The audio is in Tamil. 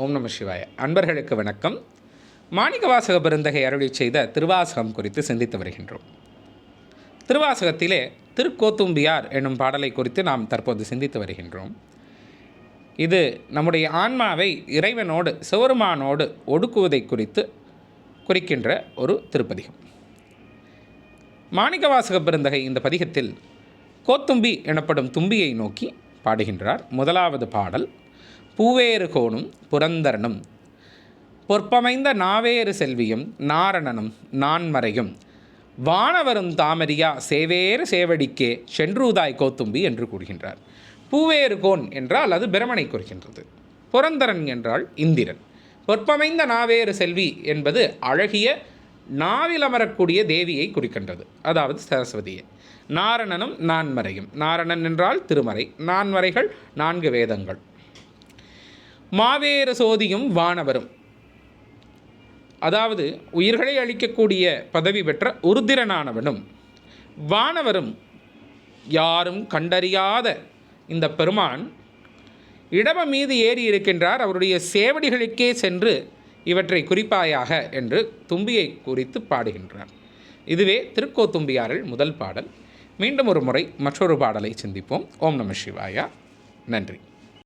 ஓம் நம சிவாய. அன்பர்களுக்கு வணக்கம். மாணிக்கவாசக பெருந்தகை அருளி செய்த திருவாசகம் குறித்து சிந்தித்து வருகின்றோம். திருவாசகத்திலே திருக்கோத்தும்பியார் என்னும் பாடலை குறித்து நாம் தற்போது சிந்தித்து வருகின்றோம். இது நம்முடைய ஆன்மாவை இறைவனோடு சிவருமானோடு ஒடுக்குவதை குறித்து குறிக்கின்ற ஒரு திருப்பதிகம். மாணிக்கவாசக பெருந்தகை இந்த பதிகத்தில் கோத்தும்பி எனப்படும் தும்பியை நோக்கி பாடுகின்றார். முதலாவது பாடல்: பூவேறு கோணும் புரந்தரனும் பொற்பமைந்த நாவேறு செல்வியும் நாரணனும் நான்மறையும் வானவரும் தாமரியா சேவேறு சேவடிக்கே சென்றூதாய் கோத்தும்பி என்று கூறுகின்றார். பூவேறு கோன் என்றால் அது பிரமனை குறிக்கின்றது. புரந்தரன் என்றால் இந்திரன். பொற்பமைந்த நாவேறு செல்வி என்பது அழகிய நாவில் அமரக்கூடிய தேவியை குறிக்கின்றது, அதாவது சரஸ்வதியை. நாரணனும் நான்மறையும். நாரணன் என்றால் திருமறை, நான்மறைகள் 4 வேதங்கள். மாவேறு சோதியும் வானவரும், அதாவது உயிர்களை அளிக்கக்கூடிய பதவி பெற்ற உருத்திரனானவனும் வானவரும், யாரும் கண்டறியாத இந்த பெருமான் இடம மீது ஏறி இருக்கின்றார். அவருடைய சேவடிகளுக்கே சென்று இவற்றை குறிப்பாயாக என்று தும்பியை குறித்து பாடுகின்றார். இதுவே திருக்கோத்தும்பியாரில் முதல் பாடல். மீண்டும் ஒரு முறை மற்றொரு பாடலை சிந்திப்போம். ஓம் நம சிவாயா. நன்றி.